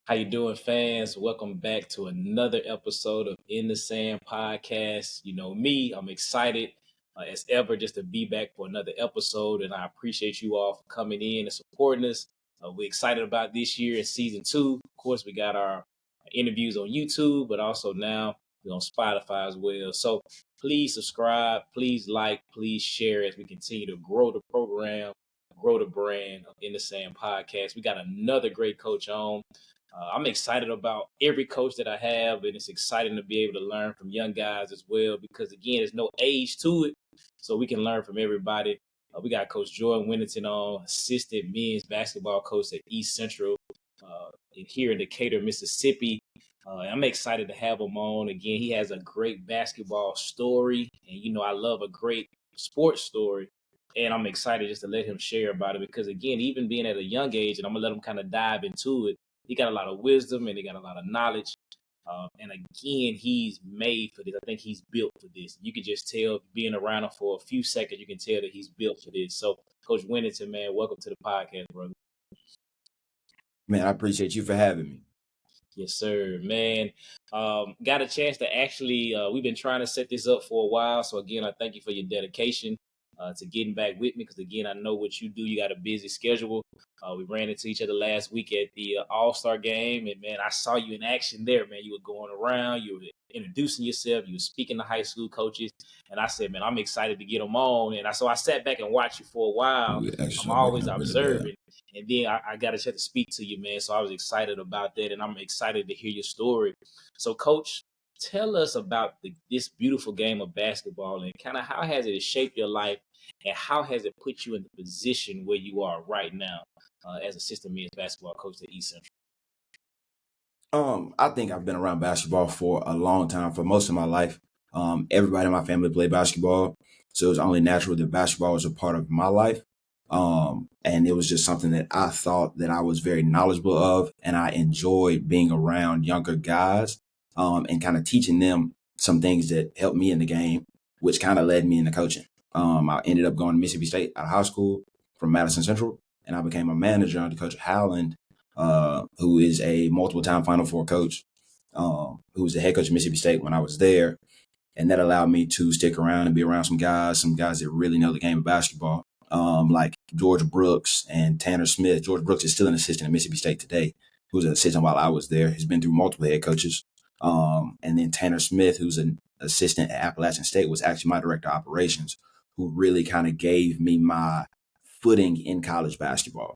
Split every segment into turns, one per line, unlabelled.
How you doing, fans? Welcome back to another episode of In the Sand podcast. You know me, I'm excited as ever just to be back for another episode, and I appreciate you all for coming in and supporting us. We're excited about this year in season 2. Of course, we got our interviews on YouTube, but also now we're on Spotify as well. So please subscribe, please like, please share as we continue to grow the program, grow the brand of In the Sand podcast. We got another great coach on. I'm excited about every coach that I have, and it's exciting to be able to learn from young guys as well because, again, there's no age to it, so we can learn from everybody. We got Coach Jordan Whittington on, assistant men's basketball coach at East Central here in Decatur, Mississippi. I'm excited to have him on. Again, he has a great basketball story, and, I love a great sports story. And I'm excited just to let him share about it because, again, even being at a young age, and I'm going to let him kind of dive into it, he got a lot of wisdom and he got a lot of knowledge. And again, he's made for this. I think he's built for this. You can just tell being around him for a few seconds, you can tell that he's built for this. So, Coach Whittington, man, welcome to the podcast, brother.
Man, I appreciate you for having me.
Yes, sir, man. Got a chance to actually, we've been trying to set this up for a while. So again, I thank you for your dedication to getting back with me. Because again, I know what you do. You got a busy schedule. We ran into each other last week at the All-Star game. And man, I saw you in action there, man. You were going around, you were introducing yourself, you were speaking to high school coaches. And I said, man, I'm excited to get them on. And so I sat back and watched you for a while. I'm always observing. And then I got a chance to speak to you, man. So I was excited about that, and I'm excited to hear your story. So, Coach, tell us about this beautiful game of basketball and kind of how has it shaped your life and how has it put you in the position where you are right now as assistant men's basketball coach at East
Central? I think I've been around basketball for a long time, for most of my life. Everybody in my family played basketball, so it was only natural that basketball was a part of my life. And it was just something that I thought that I was very knowledgeable of, and I enjoyed being around younger guys and kind of teaching them some things that helped me in the game, which kind of led me into coaching. I ended up going to Mississippi State out of high school from Madison Central, and I became a manager under Coach Howland, who is a multiple-time Final Four coach, who was the head coach of Mississippi State when I was there. And that allowed me to stick around and be around some guys that really know the game of basketball. Like George Brooks and Tanner Smith. George Brooks is still an assistant at Mississippi State today, who was an assistant while I was there. He's been through multiple head coaches. And then Tanner Smith, who's an assistant at Appalachian State, was actually my director of operations, who really kind of gave me my footing in college basketball.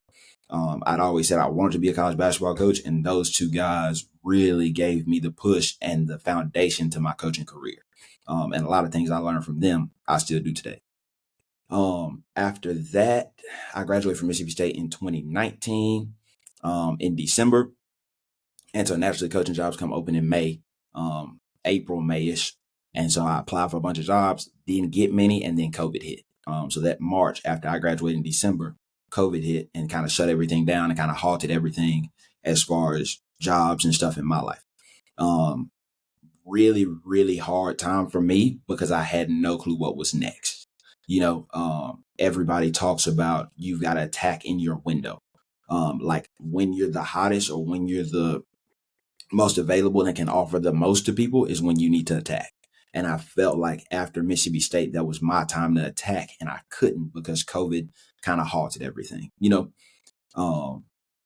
I'd always said I wanted to be a college basketball coach, and those two guys really gave me the push and the foundation to my coaching career. And a lot of things I learned from them, I still do today. After that, I graduated from Mississippi State in 2019, in December. And so naturally coaching jobs come open in May, April, May-ish. And so I applied for a bunch of jobs, didn't get many, and then COVID hit. So that March after I graduated in December, COVID hit and kind of shut everything down and kind of halted everything as far as jobs and stuff in my life. Really, really hard time for me because I had no clue what was next. Everybody talks about you've got to attack in your window. Like when you're the hottest or when you're the most available and can offer the most to people is when you need to attack. And I felt like after Mississippi State, that was my time to attack, and I couldn't because COVID kind of halted everything,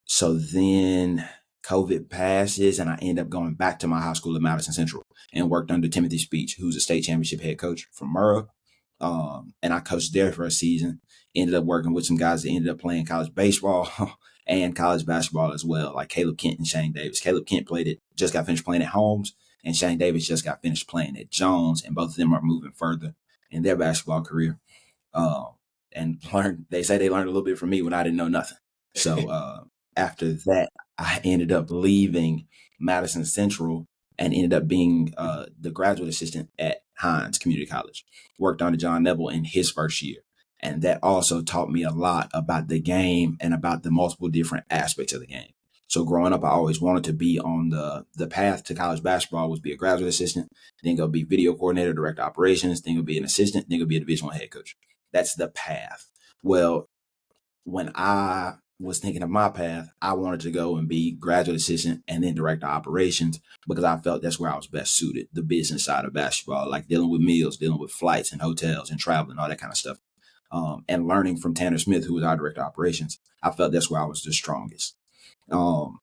So then COVID passes and I end up going back to my high school at Madison Central and worked under Timothy Speech, who's a state championship head coach from Murrah. And I coached there for a season, ended up working with some guys that ended up playing college baseball and college basketball as well, like Caleb Kent and Shane Davis. Caleb Kent just got finished playing at Holmes, and Shane Davis just got finished playing at Jones, and both of them are moving further in their basketball career. And they say they learned a little bit from me when I didn't know nothing. So after that, I ended up leaving Madison Central and ended up being the graduate assistant at Hines Community College. Worked under John Neville in his first year. And that also taught me a lot about the game and about the multiple different aspects of the game. So growing up, I always wanted to be on the path to college basketball was be a graduate assistant, then go be video coordinator, director of operations, then go be an assistant, then go be a Division I head coach. That's the path. Well, when I was thinking of my path, I wanted to go and be graduate assistant and then director of operations because I felt that's where I was best suited, the business side of basketball, like dealing with meals, dealing with flights and hotels and traveling, all that kind of stuff. And learning from Tanner Smith, who was our director of operations, I felt that's where I was the strongest. Um,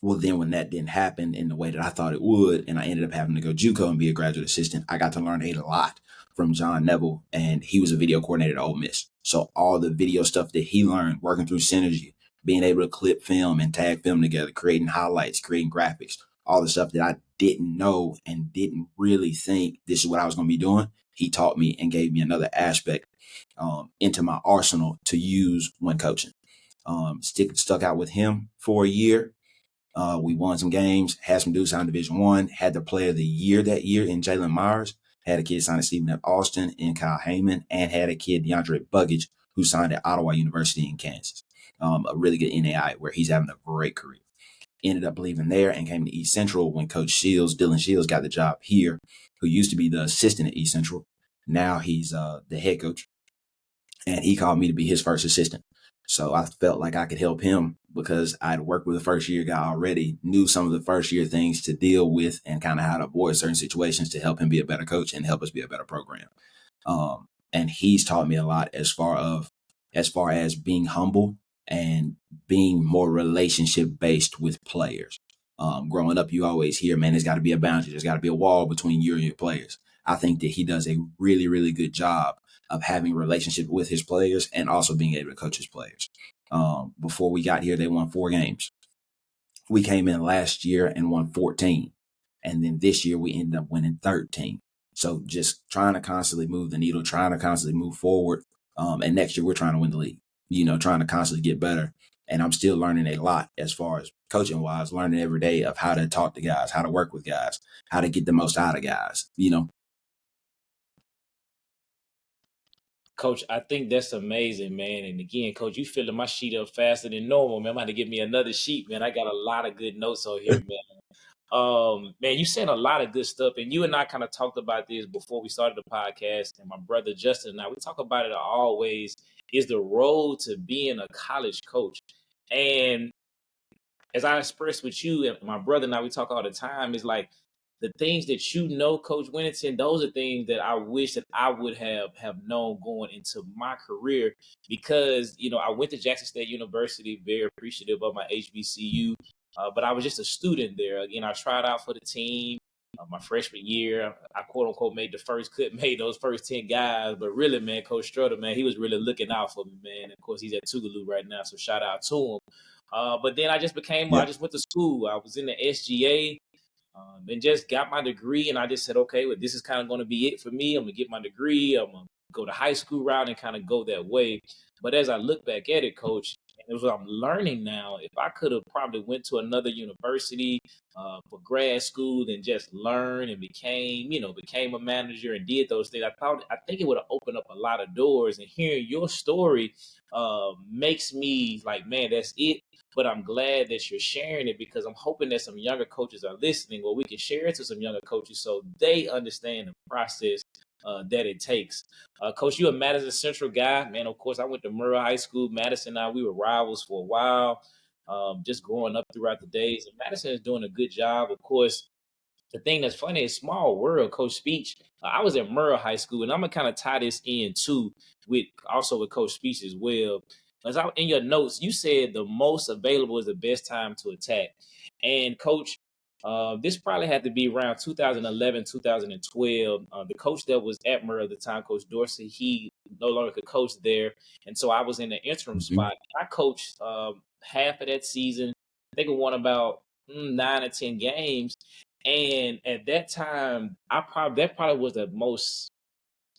well, then when that didn't happen in the way that I thought it would, and I ended up having to go JUCO and be a graduate assistant, I got to learn a lot from John Neville, and he was a video coordinator at Ole Miss. So all the video stuff that he learned working through Synergy, being able to clip film and tag film together, creating highlights, creating graphics, all the stuff that I didn't know and didn't really think this is what I was going to be doing, he taught me and gave me another aspect into my arsenal to use when coaching. Stuck out with him for a year. We won some games, had some dudes sign Division One, had the player of the year that year in Jalen Myers, had a kid sign Stephen F. Austin and Kyle Heyman, and had a kid, DeAndre Buggage, who signed at Ottawa University in Kansas. A really good NAI where he's having a great career. Ended up leaving there and came to East Central when Coach Shields, Dylan Shields, got the job here, who used to be the assistant at East Central. Now he's the head coach. And he called me to be his first assistant. So I felt like I could help him because I'd worked with a first year guy already, knew some of the first year things to deal with and kind of how to avoid certain situations to help him be a better coach and help us be a better program. And he's taught me a lot as far as being humble and being more relationship based with players. Growing up, you always hear, man, there's got to be a boundary. There's got to be a wall between you and your players. I think that he does a really, really good job of having a relationship with his players and also being able to coach his players. Before we got here, they won 4 games. We came in last year and won 14. And then this year we ended up winning 13. So just trying to constantly move the needle, trying to constantly move forward. And next year we're trying to win the league, trying to constantly get better. And I'm still learning a lot as far as coaching wise, learning every day of how to talk to guys, how to work with guys, how to get the most out of guys.
Coach, I think that's amazing, man. And again, Coach, you filling my sheet up faster than normal, man. I'm going to give me another sheet, man. I got a lot of good notes on here, man. Man, you said a lot of good stuff, and you and I kind of talked about this before we started the podcast. And my brother Justin and I, we talk about it always. Is the road to being a college coach, and as I expressed with you and my brother and I, we talk all the time. Is like the things that Coach Whittington, those are things that I wish that I would have known going into my career because, I went to Jackson State University, very appreciative of my HBCU, but I was just a student there. Again, I tried out for the team my freshman year. I quote unquote made the first cut, made those first 10 guys, but really, man, Coach Strutter, man, he was really looking out for me, man. And of course, he's at Tougaloo right now, so shout out to him. But then I just I just went to school. I was in the SGA and just got my degree. And I just said, okay, well, this is kind of going to be it for me. I'm going to get my degree. I'm going to go the high school route and kind of go that way. But as I look back at it, Coach, and it was what I'm learning now. If I could have probably went to another university for grad school and just learned and became a manager and did those things, I think it would have opened up a lot of doors. And hearing your story makes me like, man, that's it. But I'm glad that you're sharing it because I'm hoping that some younger coaches are listening or we can share it to some younger coaches so they understand the process that it takes. Coach, you're a Madison Central guy. Man, of course, I went to Murrah High School. Madison and I, we were rivals for a while, just growing up throughout the days. And Madison is doing a good job. Of course, the thing that's funny is small world, Coach Speech. I was at Murrah High School, and I'm going to kind of tie this in, too, with Coach Speech as well. In your notes, you said the most available is the best time to attack. And, Coach, this probably had to be around 2011, 2012. The coach that was at Murrah at the time, Coach Dorsey, he no longer could coach there. And so I was in the interim spot. I coached half of that season. I think I won about 9 or 10 games. And at that time, that probably was the most,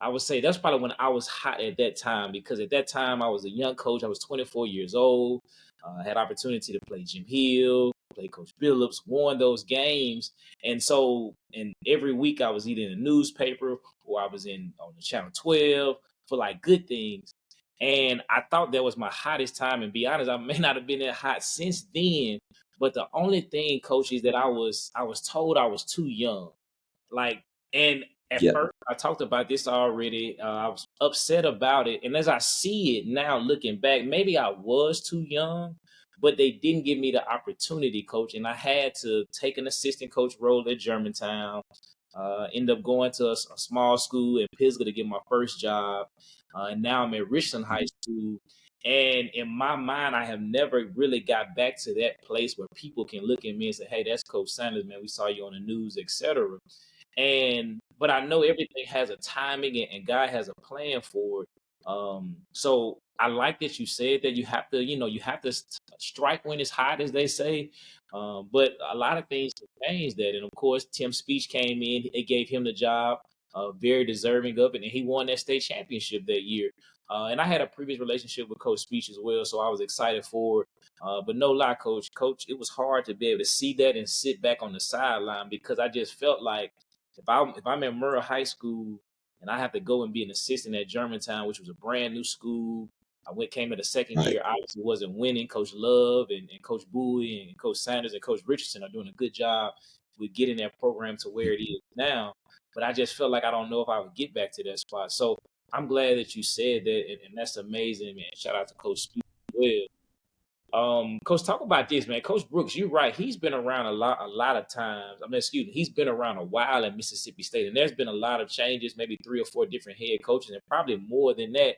I would say that's probably when I was hot at that time because at that time I was a young coach. I was 24 years old. I had opportunity to play Jim Hill, play Coach Billups, won those games. And every week I was either in the newspaper or I was on the Channel 12 for like good things. And I thought that was my hottest time. And be honest, I may not have been that hot since then. But the only thing, Coach, is that I was told I was too young. Like, and At
Yeah.
first, I talked about this already. I was upset about it, and as I see it now, looking back, maybe I was too young, but they didn't give me the opportunity, coach, and I had to take an assistant coach role at Germantown. End up going to a small school in Pisgah to get my first job, and now I'm at Richland High School. And in my mind, I have never really got back to that place where people can look at me and say, "Hey, that's Coach Sanders, man. We saw you on the news, etc." And but I know everything has a timing, and God has a plan for it. So I like that you said that you have to, you have to strike when it's hot, as they say. But a lot of things have changed that, and of course, Tim Speech came in. It gave him the job, very deserving of it, and he won that state championship that year. And I had a previous relationship with Coach Speech as well, so I was excited for it. But no lie, Coach, it was hard to be able to see that and sit back on the sideline because I just felt like if I'm at Murrah High School and I have to go and be an assistant at Germantown, which was a brand new school, came in the second
Right.
year, obviously wasn't winning. Coach Love and Coach Bowie and Coach Sanders and Coach Richardson are doing a good job with getting that program to where it is now. But I just felt like I don't know if I would get back to that spot. So I'm glad that you said that, and that's amazing, man. Shout out to Coach Speed as well. Coach, talk about this, man. Coach Brooks, you're right. He's been around a lot of times. Excuse me, he's been around a while at Mississippi State, and there's been a lot of changes, maybe 3 or 4 different head coaches, and probably more than that.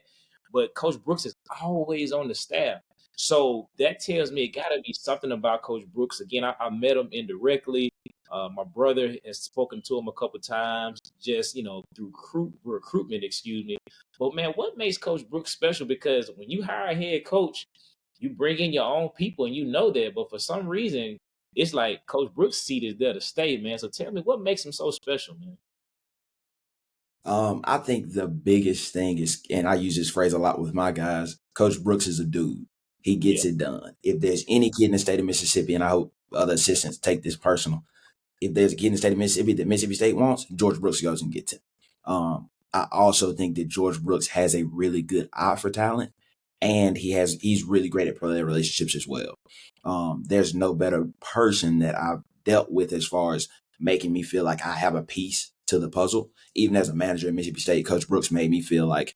But Coach Brooks is always on the staff. So that tells me it got to be something about Coach Brooks. Again, I met him indirectly. My brother has spoken to him a couple times, just through recruitment. Excuse me. But man, what makes Coach Brooks special? Because when you hire a head coach, you bring in your own people and you know that. But for some reason, it's like Coach Brooks' seat is there to stay, man. So tell me what makes him so special, man.
I think the biggest thing is, and I use this phrase a lot with my guys, Coach Brooks is a dude. He
Yeah.
gets it done. If there's any kid in the state of Mississippi, and I hope other assistants take this personal, if there's a kid in the state of Mississippi that Mississippi State wants, George Brooks goes and gets it. I also think that George Brooks has a really good eye for talent, and he's really great at player relationships as well. There's no better person that I've dealt with as far as making me feel like I have a piece to the puzzle. Even as a manager at Mississippi State, Coach Brooks made me feel like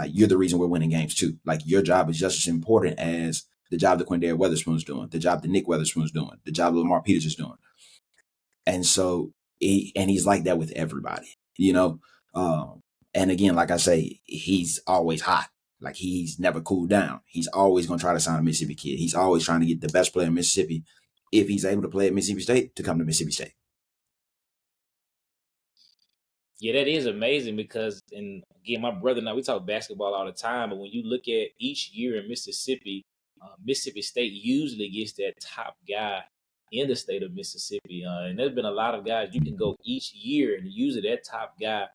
you're the reason we're winning games too. Like your job is just as important as the job that Quindare Weatherspoon's doing, the job that Nick Weatherspoon's doing, the job that Lamar Peters is doing. And so he's like that with everybody, you know. And again, like I say, he's always hot. Like he's never cooled down. He's always gonna try to sign a Mississippi kid. He's always trying to get the best player in Mississippi, if he's able to play at Mississippi State, to come to Mississippi State.
Yeah, that is amazing because, and again, my brother and I, we talk basketball all the time, but when you look at each year in Mississippi, Mississippi State usually gets that top guy in the state of Mississippi. And there's been a lot of guys you can go each year, and usually that top guy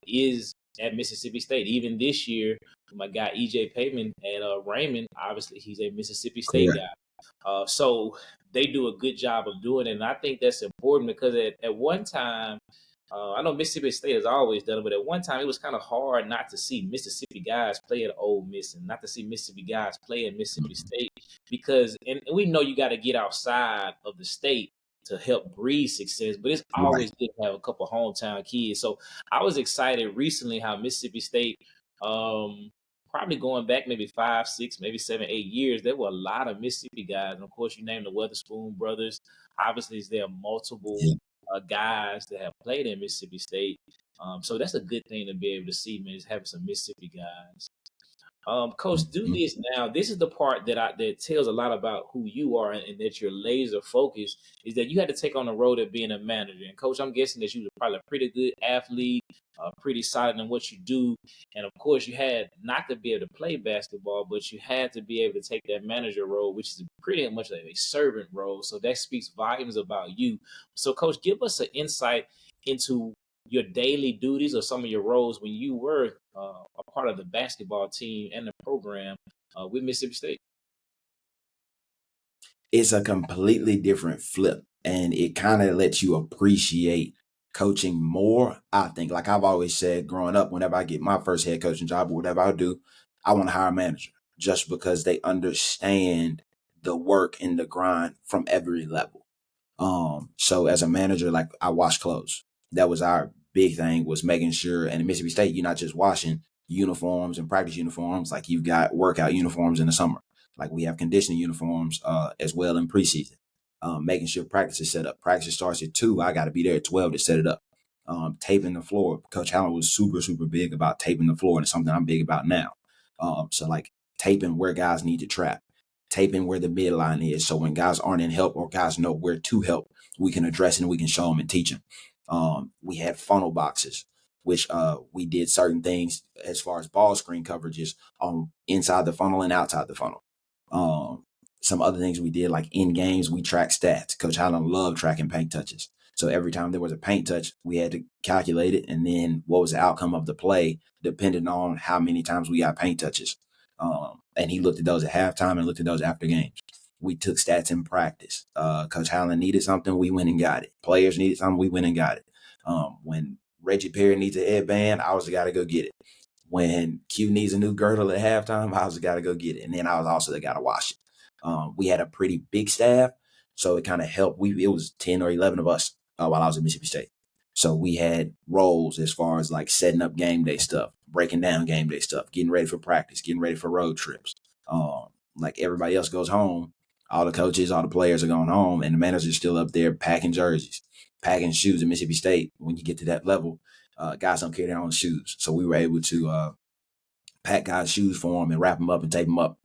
is at Mississippi State. Even this year, my guy EJ Payman at Raymond, obviously he's a Mississippi State
Correct.
guy. So they do a good job of doing it, and I think that's important because at one time, I know Mississippi State has always done it, but at one time it was kind of hard not to see Mississippi guys play at Ole Miss and not to see Mississippi guys play at Mississippi
Mhm.
State because, and we know you got to get outside of the state to help breed success, but it's
Right.
always good to have a couple hometown kids. So I was excited recently how Mississippi State, um, probably going back maybe 5, 6, maybe 7, 8 years, there were a lot of Mississippi guys. And of course, you named the Weatherspoon brothers. Obviously, there are multiple
Yeah.
guys that have played in Mississippi State. So that's a good thing to be able to see, man, is having some Mississippi guys. Coach, do
Mhm.
this now. This is the part that tells a lot about who you are and that you're laser focused. Is that you had to take on the road of being a manager. And coach, I'm guessing that you were probably a pretty good athlete, pretty solid in what you do. And of course, you had not to be able to play basketball, but you had to be able to take that manager role, which is pretty much like a servant role. So that speaks volumes about you. So, coach, give us an insight into your daily duties or some of your roles when you were a part of the basketball team and the program with Mississippi State.
It's a completely different flip, and it kind of lets you appreciate coaching more. I think, like I've always said growing up, whenever I get my first head coaching job or whatever I do, I want to hire a manager just because they understand the work and the grind from every level. So as a manager, like I wash clothes. That was our big thing was making sure, and in Mississippi State, you're not just washing uniforms and practice uniforms, like you've got workout uniforms in the summer. Like we have conditioning uniforms as well in preseason. Making sure practice is set up. Practice starts at 2. I got to be there at 12 to set it up. Taping the floor. Coach Allen was super, super big about taping the floor, and it's something I'm big about now. So like taping where guys need to trap, taping where the midline is. So when guys aren't in help or guys know where to help, we can address it and we can show them and teach them. We had funnel boxes, which we did certain things as far as ball screen coverages on inside the funnel and outside the funnel. Some other things we did, like in games, we track stats. Coach Allen loved tracking paint touches. So every time there was a paint touch, we had to calculate it. And then what was the outcome of the play, depending on how many times we got paint touches. And he looked at those at halftime and looked at those after games. We took stats in practice. Coach Allen needed something, we went and got it. Players needed something, we went and got it. When Reggie Perry needs a headband, I was the guy to go get it. When Q needs a new girdle at halftime, I was the guy to go get it. And then I was also the guy to wash it. We had a pretty big staff, so it kind of helped. It was 10 or 11 of us while I was at Mississippi State. So we had roles as far as like setting up game day stuff, breaking down game day stuff, getting ready for practice, getting ready for road trips. Like everybody else goes home, all the coaches, all the players are going home, and the manager's still up there packing jerseys, packing shoes at Mississippi State. When you get to that level, guys don't carry their own shoes. So we were able to pack guys' shoes for them and wrap them up and tape them up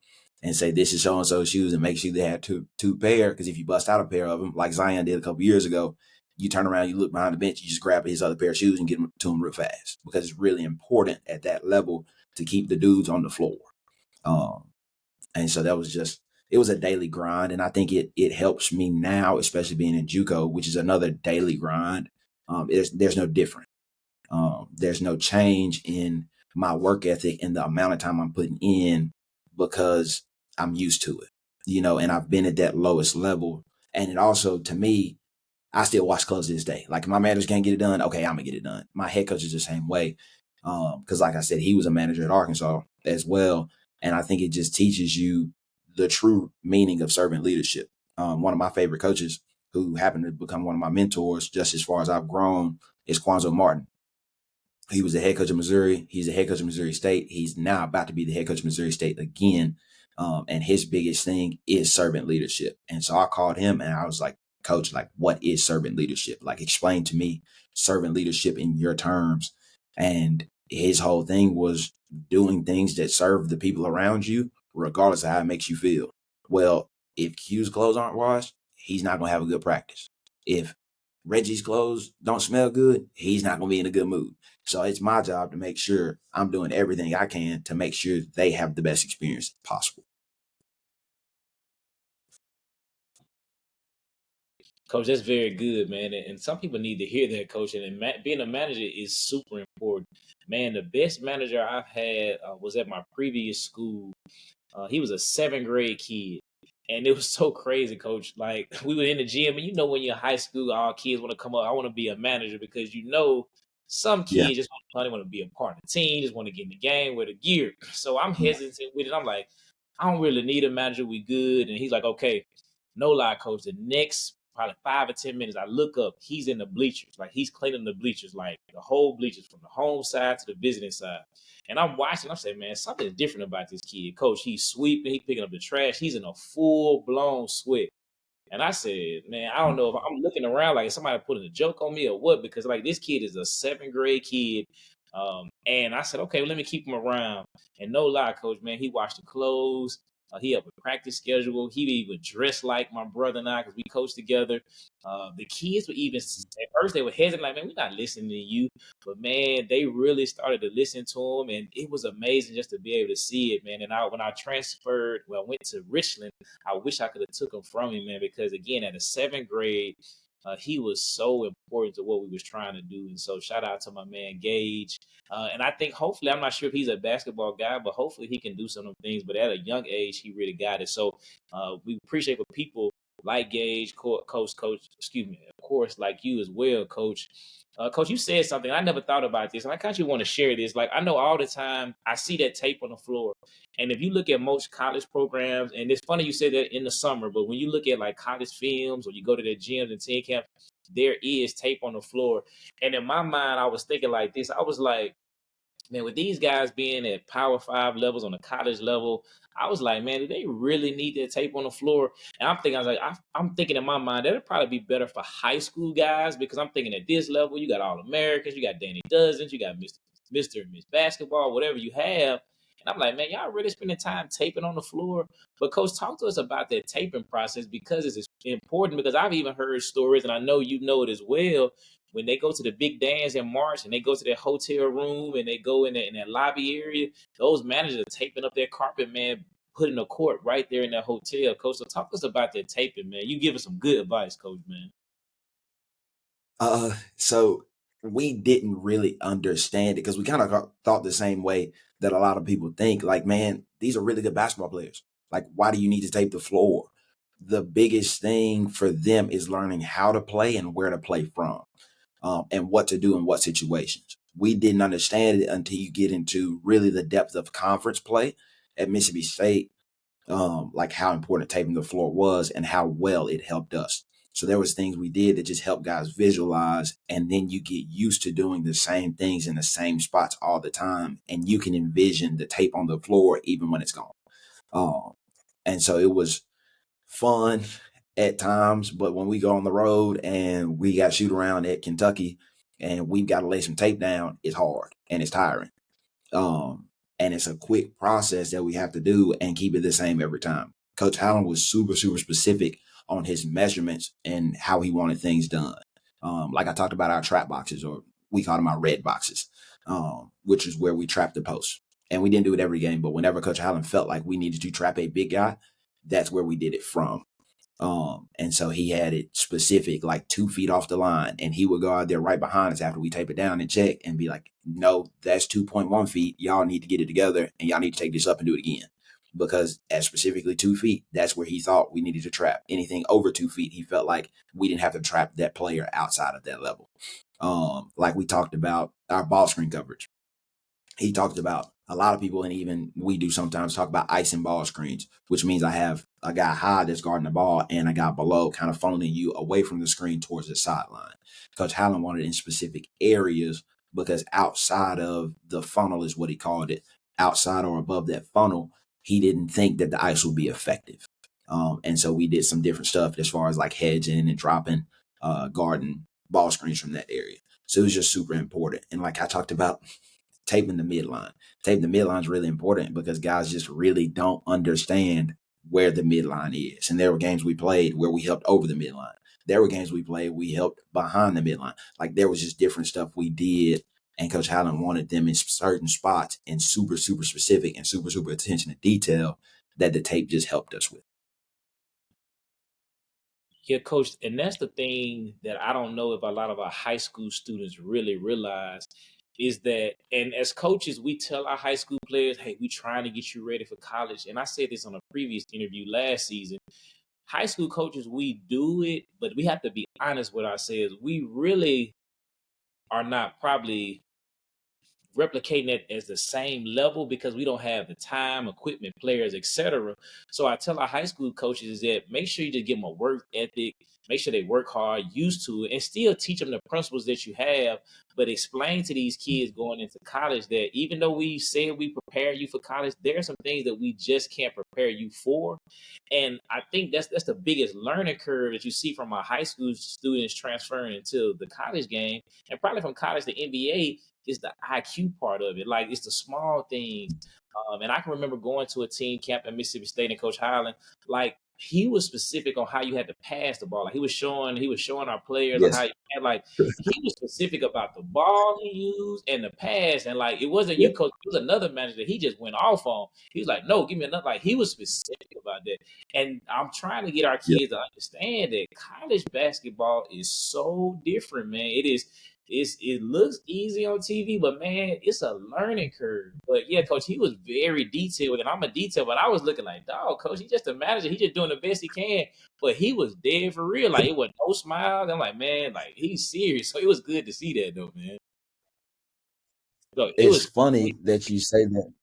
and say, this is so-and-so's shoes, and make sure they have two pair. Because if you bust out a pair of them, like Zion did a couple years ago, you turn around, you look behind the bench, you just grab his other pair of shoes and get them to him real fast. Because it's really important at that level to keep the dudes on the floor. And so that was just, it was a daily grind. And I think it helps me now, especially being in JUCO, which is another daily grind. There's no different. There's no change in my work ethic and the amount of time I'm putting in because I'm used to it, and I've been at that lowest level. And it also, to me, I still wash clothes to this day. Like if my manager can't get it done, okay, I'm gonna get it done. My head coach is the same way. Because like I said, he was a manager at Arkansas as well. And I think it just teaches you the true meaning of servant leadership. One of my favorite coaches who happened to become one of my mentors, just as far as I've grown, is Quanzo Martin. He was the head coach of Missouri. He's the head coach of Missouri State. He's now about to be the head coach of Missouri State again. And his biggest thing is servant leadership. And so I called him and I was like, Coach, like, what is servant leadership? Like, explain to me servant leadership in your terms. And his whole thing was doing things that serve the people around you, regardless of how it makes you feel. Well, if Q's clothes aren't washed, he's not going to have a good practice. If Reggie's clothes don't smell good, he's not going to be in a good mood. So it's my job to make sure I'm doing everything I can to make sure they have the best experience possible.
Coach, that's very good, man. And some people need to hear that, Coach. And being a manager is super important. Man, the best manager I've had was at my previous school. He was a 7th grade kid. And it was so crazy, Coach. Like, we were in the gym, and when you're in high school, all kids want to come up. I want to be a manager because some
Yeah.
kids just want to be a part of the team, just want to get in the game with a gear. So I'm hesitant with it. I'm like, I don't really need a manager. We good. And he's like, okay, no lie, Coach. The next probably 5 or 10 minutes, I look up, he's in the bleachers. Like, he's cleaning the bleachers, like the whole bleachers from the home side to the visiting side. And I'm watching, I'm saying, man, something's different about this kid. Coach, he's sweeping, he's picking up the trash. He's in a full-blown sweat. And I said, man, I don't know if I'm looking around like somebody putting a joke on me or what, because like this kid is a 7th grade kid. And I said, okay, well, let me keep him around. And no lie, Coach, man, he washed the clothes. He helped with practice schedule. He even dressed like my brother and I because we coached together. The kids were even, at first they were hesitant, like, man, we're not listening to you. But, man, they really started to listen to him. And it was amazing just to be able to see it, man. And when I went to Richland, I wish I could have took him from him, man, because, again, at the 7th grade, he was so important to what we was trying to do. And so shout out to my man Gage. And I think hopefully, I'm not sure if he's a basketball guy, but hopefully he can do some of them things. But at a young age, he really got it. So we appreciate what people like Gage, of course, course, like you as well, Coach. Coach, you said something. I never thought about this, and I kind of want to share this. Like, I know all the time I see that tape on the floor, and if you look at most college programs, and it's funny you said that in the summer, but when you look at like college films or you go to their gyms and team camp, there is tape on the floor. And in my mind, I was thinking like this. I was like, man, with these guys being at Power Five levels on the college level, I was like, man, do they really need that tape on the floor? And I'm thinking, I was like, I'm thinking in my mind that'd probably be better for high school guys because I'm thinking at this level, you got All Americans, you got Danny Dozens, you got Mr. and Miss Basketball, whatever you have. And I'm like, man, y'all really spending time taping on the floor? But Coach, talk to us about that taping process because it's important. Because I've even heard stories, and I know you know it as well, when they go to the big dance in March and they go to their hotel room and they go in that lobby area, those managers are taping up their carpet, man, putting a court right there in that hotel, Coach. So talk to us about that taping, man. You give us some good advice, Coach, man.
So we didn't really understand it because we kind of thought the same way that a lot of people think. Like, man, these are really good basketball players. Like, why do you need to tape the floor? The biggest thing for them is learning how to play and where to play from, and what to do in what situations. We didn't understand it until you get into really the depth of conference play at Mississippi State, like how important taping the floor was and how well it helped us. So there was things we did that just helped guys visualize, and then you get used to doing the same things in the same spots all the time, and you can envision the tape on the floor even when it's gone. Um, and so it was fun at times, but when we go on the road and we got shoot around at Kentucky and we've got to lay some tape down, it's hard and it's tiring. Um, and it's a quick process that we have to do and keep it the same every time. Coach Allen was super, super specific on his measurements and how he wanted things done. Like I talked about our trap boxes, or we call them our red boxes, which is where we trap the post. And we didn't do it every game, but whenever Coach Allen felt like we needed to trap a big guy, that's where we did it from. And so he had it specific, like 2 feet off the line, and he would go out there right behind us after we tape it down and check and be like, no, that's 2.1 feet. Y'all need to get it together and y'all need to take this up and do it again. Because at specifically 2 feet, that's where he thought we needed to trap. Anything over 2 feet, he felt like we didn't have to trap that player outside of that level. Like we talked about our ball screen coverage. He talked about a lot of people, and even we do sometimes talk about ice and ball screens, which means I have a guy high that's guarding the ball and a guy below kind of funneling you away from the screen towards the sideline. Coach Hallen wanted in specific areas because outside of the funnel is what he called it. Outside or above that funnel, he didn't think that the ice would be effective. And so we did some different stuff as far as like hedging and dropping, guarding ball screens from that area. So it was just super important. And like I talked about, taping the midline. Taping the midline is really important because guys just really don't understand where the midline is. And there were games we played where we helped over the midline. There were games we played, we helped behind the midline. Like there was just different stuff we did. And Coach Hallen wanted them in certain spots and super, super specific and super, super attention to detail that the tape just helped us with.
Yeah, Coach, and that's the thing that I don't know if a lot of our high school students really realize is that, and as coaches, we tell our high school players, hey, we trying to get you ready for college. And I said this on a previous interview last season. High school coaches, we do it, but we have to be honest with ourselves. We really are not probably replicating it as the same level because we don't have the time, equipment, players, etc. So I tell our high school coaches is that make sure you just give them a work ethic, make sure they work hard, used to it, and still teach them the principles that you have. But explain to these kids going into college that even though we said we prepare you for college, there are some things that we just can't prepare you for. And I think that's the biggest learning curve that you see from our high school students transferring into the college game, and probably from college to NBA is the IQ part of it. Like it's the small things. And I can remember going to a team camp at Mississippi State and Coach Highland, like he was specific on how you had to pass the ball. Like he was showing our players on how
Yes.
you had, like he was specific about the ball he used and the pass. And like it wasn't
Yeah.
you, coach, it was another manager that he just went off on. He was like, no, give me another. Like he was specific about that. And I'm trying to get our
Yeah.
kids to understand that college basketball is so different, man. It is it looks easy on TV, but man, it's a learning curve. But yeah, coach, he was very detailed, and I'm a detail, but I was looking like, dog, coach, he just a manager, he just doing the best he can. But he was dead for real. Like it was no smile. I'm like, man, like he's serious. So it was good to see that though, man. So it
It's
was
funny that you say that.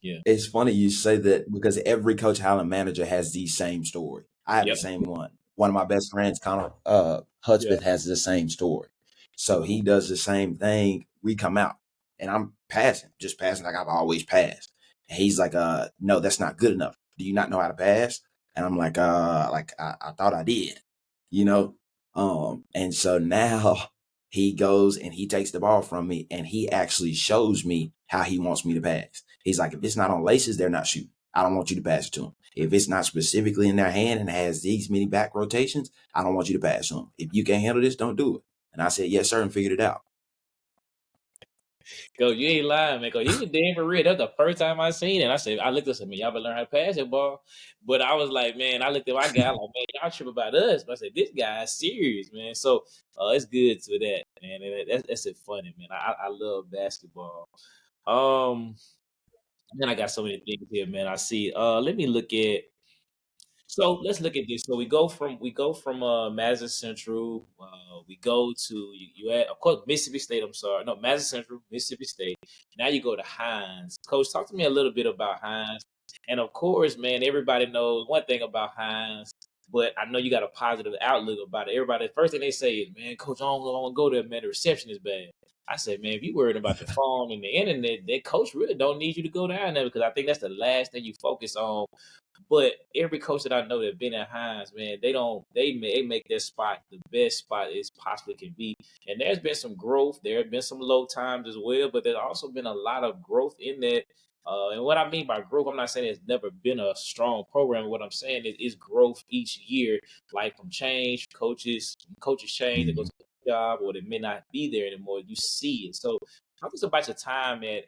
yeah.
It's funny you say that because every Coach Allen manager has the same story. I have the
Yep.
same one. One of my best friends, Connor
Yeah.
Hudspeth, has the same story. So he does the same thing. We come out and I'm passing, just passing like I've always passed. And he's like, no, that's not good enough. Do you not know how to pass? And I'm like, I thought I did, you know? And so now he goes and he takes the ball from me and he actually shows me how he wants me to pass. He's like, if it's not on laces, they're not shooting. I don't want you to pass it to them. If it's not specifically in their hand and has these many back rotations, I don't want you to pass to them. If you can't handle this, don't do it. And I said, yes, sir, and figured it out.
Coach, you ain't lying, man. Coach, he was dead for real. That was the first time I seen it. I said, I looked at him, man, y'all better learn how to pass that ball. But I was like, man, I looked at my guy, like, man, y'all trip about us. But I said, this guy's serious, man. So it's good to that, man. And that's it funny, man. I love basketball. Um, then I got so many things here, man. I see. Let me look at so let's look at this. So we go from Madison Central. We go to you at of course Mississippi State. I'm sorry, no Madison Central, Mississippi State. Now you go to Hines. Coach, talk to me a little bit about Hines. And of course, man, everybody knows one thing about Hines, but I know you got a positive outlook about it. Everybody, the first thing they say is, "Man, Coach, I don't want to go there, man. The reception is bad." I said, "Man, if you worried about the phone and the internet, that coach really don't need you to go down there because I think that's the last thing you focus on." But every coach that I know that been at Hines, man, they make their spot the best spot it possibly can be. And there's been some growth. There have been some low times as well, but there's also been a lot of growth in that. And what I mean by growth, I'm not saying it's never been a strong program. What I'm saying is growth each year, like from change, coaches change, they go
Mhm.
to the job, or they may not be there anymore. You see it. So talk to us about your time at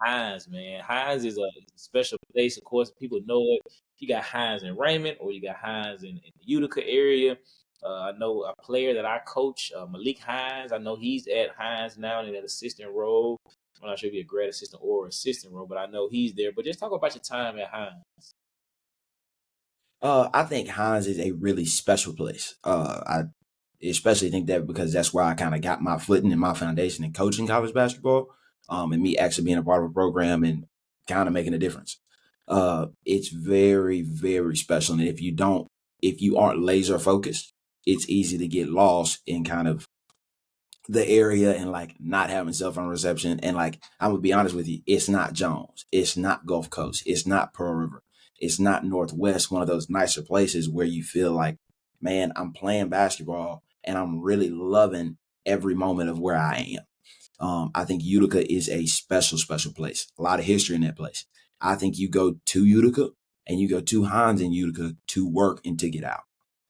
Hines, man. Hines is a special place. Of course, people know it. You got Hines in Raymond, or you got Hines in the Utica area. I know a player that I coach, Malik Hines. I know he's at Hines now in an assistant role. I'm not sure if he's a grad assistant or assistant role, but I know he's there. But just talk about your time at Hines.
I think Hines is a really special place. I especially think that because that's where I kind of got my footing and my foundation in coaching college basketball, and me actually being a part of a program and kind of making a difference. It's very, very special. And if you aren't laser focused, it's easy to get lost in kind of the area and like not having cell phone reception. And like, I'm gonna be honest with you, it's not Jones, it's not Gulf Coast, it's not Pearl River, it's not Northwest, one of those nicer places where you feel like, man, I'm playing basketball and I'm really loving every moment of where I am. I think Utica is a special, special place. A lot of history in that place. I think you go to Utica and you go to Hines in Utica to work and to get out.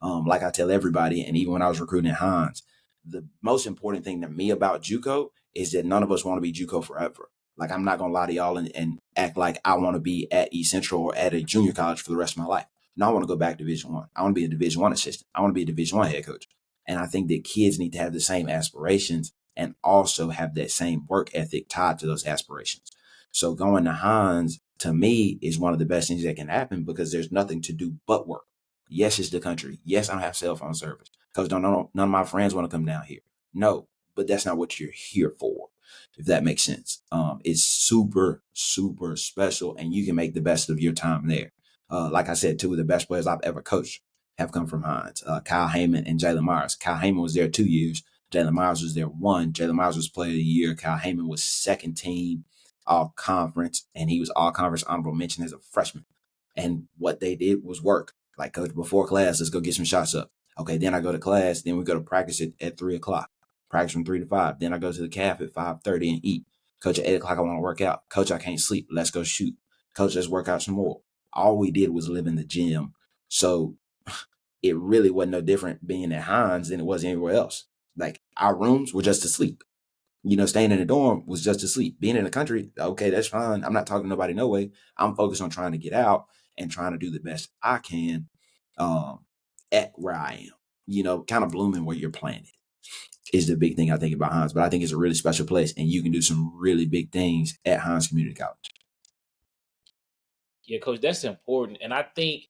Like I tell everybody, and even when I was recruiting at Hines, the most important thing to me about JUCO is that none of us want to be JUCO forever. Like I'm not gonna lie to y'all and act like I want to be at East Central or at a junior college for the rest of my life. No, I want to go back to Division One. I want to be a Division One assistant. I want to be a Division One head coach. And I think that kids need to have the same aspirations and also have that same work ethic tied to those aspirations. So going to Hines to me is one of the best things that can happen because there's nothing to do but work. Yes, it's the country. Yes, I don't have cell phone service because none of my friends want to come down here. No, but that's not what you're here for, if that makes sense. It's super, super special, and you can make the best of your time there. Like I said, two of the best players I've ever coached have come from Hines, Kyle Heyman and Jalen Myers. Kyle Heyman was there 2 years. Jalen Myers was there one. Jalen Myers was player of the year. Kyle Heyman was second team all conference, and he was all conference honorable mention as a freshman. And what they did was work. Like, coach, before class, let's go get some shots up. Okay, then I go to class. Then we go to practice at 3 o'clock. Practice from 3 to 5. Then I go to the calf at 5:30 and eat. Coach, at 8 o'clock, I want to work out. Coach, I can't sleep. Let's go shoot. Coach, let's work out some more. All we did was live in the gym. So it really wasn't no different being at Hines than it was anywhere else. Like our rooms were just to sleep. Staying in the dorm was just to sleep. Being in the country, okay, that's fine. I'm not talking to nobody, no way. I'm focused on trying to get out and trying to do the best I can um, at where I am. Kind of blooming where you're planted. is the big thing I think about Hines. But I think it's a really special place, and you can do some really big things at Hines Community College.
Yeah, coach, that's important. And I think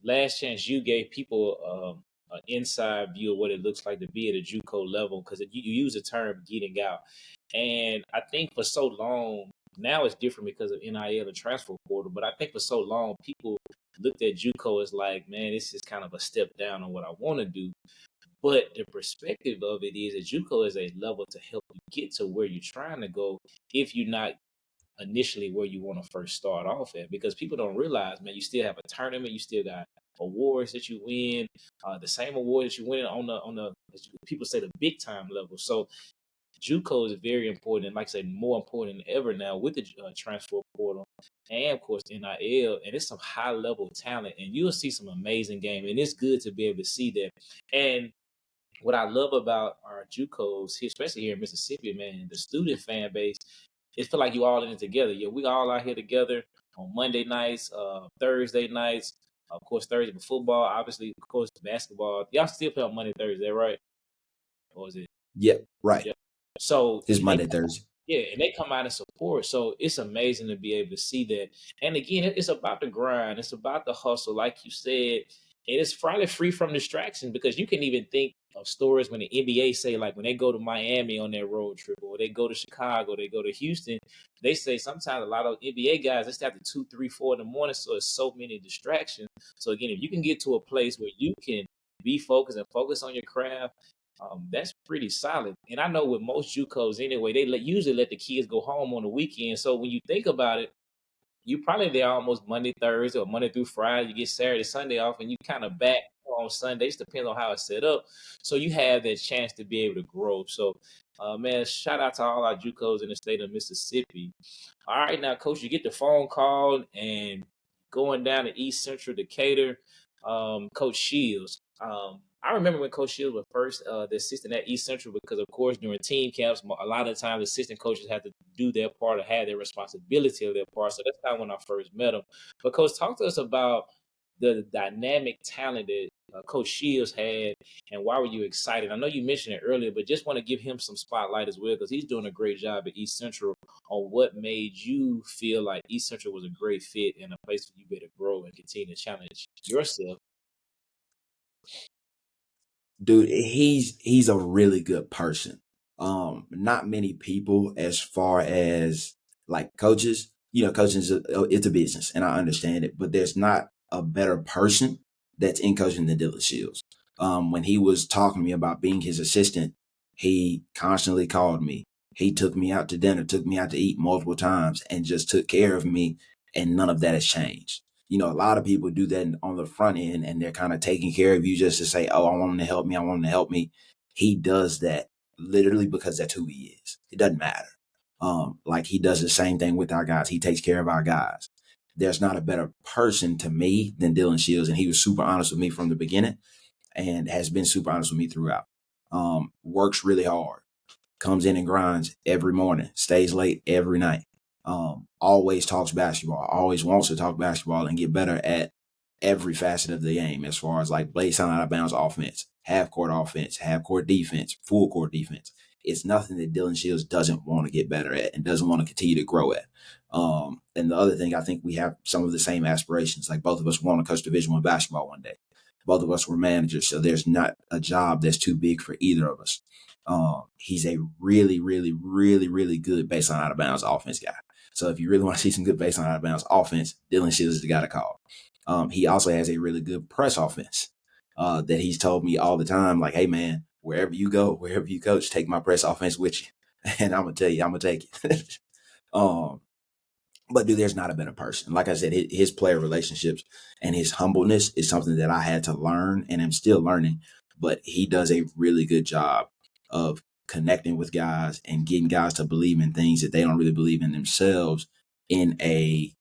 last chance you gave people an inside view of what it looks like to be at a JUCO level, because you use the term getting out. And I think for so long, now it's different because of NIL and transfer portal, but I think for so long people looked at JUCO as like, man, this is kind of a step down on what I want to do. But the perspective of it is that JUCO is a level to help you get to where you're trying to go if you're not initially where you want to first start off at, because people don't realize, man, you still have a tournament, you still got awards that you win, the same awards that you win on the people say the big time level. So JUCO is very important, and like I said, more important than ever now with the transfer portal and of course NIL, and it's some high level talent, and you'll see some amazing game, and it's good to be able to see that. And what I love about our JUCOs, especially here in Mississippi, man, the student fan base, it feel like you all in it together. Yeah, we all out here together on Monday nights, Thursday nights, of course Thursday for football, obviously, of course basketball. Y'all still play on Monday, Thursday, right? Or is it?
Yep, right.
Yeah. So
It's Monday, Thursday.
yeah, and they come out and support. So it's amazing to be able to see that. And again, it's about the grind. It's about the hustle, like you said. And it's probably free from distraction, because you can even think of stories when the NBA say, like when they go to Miami on their road trip, or they go to Chicago, they go to Houston, they say sometimes a lot of NBA guys, they stay after 2, 3, 4 in the morning. So it's so many distractions. So again, if you can get to a place where you can be focused and focus on your craft, that's pretty solid. And I know with most JUCOs anyway, they usually let the kids go home on the weekend. So when you think about it, you probably there almost Monday, Thursday, or Monday through Friday. You get Saturday, Sunday off, and you kind of back on Sundays. Depends on how it's set up. So you have that chance to be able to grow. So, man, shout out to all our JUCOs in the state of Mississippi. All right, now, Coach, you get the phone call and going down to East Central Decatur, Coach Shields. I remember when Coach Shields was first the assistant at East Central, because, of course, during team camps, a lot of the times assistant coaches have to do their part or have their responsibility of their part. So that's kind of when I first met him. But, Coach, talk to us about the dynamic talent that Coach Shields had, and why were you excited? I know you mentioned it earlier, but just want to give him some spotlight as well, because he's doing a great job at East Central, on what made you feel like East Central was a great fit and a place for you better grow and continue to challenge yourself.
Dude, he's a really good person. Not many people, as far as like coaches, coaching it's a business, and I understand it, but there's not a better person that's in coaching than Dylan Shields. When he was talking to me about being his assistant, he constantly called me. He took me out to dinner, took me out to eat multiple times, and just took care of me. And none of that has changed. A lot of people do that on the front end, and they're kind of taking care of you just to say, oh, I want him to help me. I want him to help me. He does that literally because that's who he is. It doesn't matter. Like he does the same thing with our guys. He takes care of our guys. There's not a better person to me than Dylan Shields. And he was super honest with me from the beginning and has been super honest with me throughout. Works really hard, comes in and grinds every morning, stays late every night. Always talks basketball, always wants to talk basketball and get better at every facet of the game, as far as like blade sound out of bounds offense, half court defense, full court defense. It's nothing that Dylan Shields doesn't want to get better at and doesn't want to continue to grow at. And the other thing, I think we have some of the same aspirations. Like both of us want to coach Division I basketball one day. Both of us were managers, so there's not a job that's too big for either of us. He's a really, really, really, really good baseline out of bounds offense guy. So if you really want to see some good baseline out of bounds offense, Dylan Shields is the guy to call. He also has a really good press offense that he's told me all the time, like, hey, man, wherever you go, wherever you coach, take my press offense with you. And I'm going to tell you, I'm going to take it. But dude, there's not a better person. Like I said, his player relationships and his humbleness is something that I had to learn and I'm still learning. But he does a really good job of connecting with guys and getting guys to believe in things that they don't really believe in themselves in a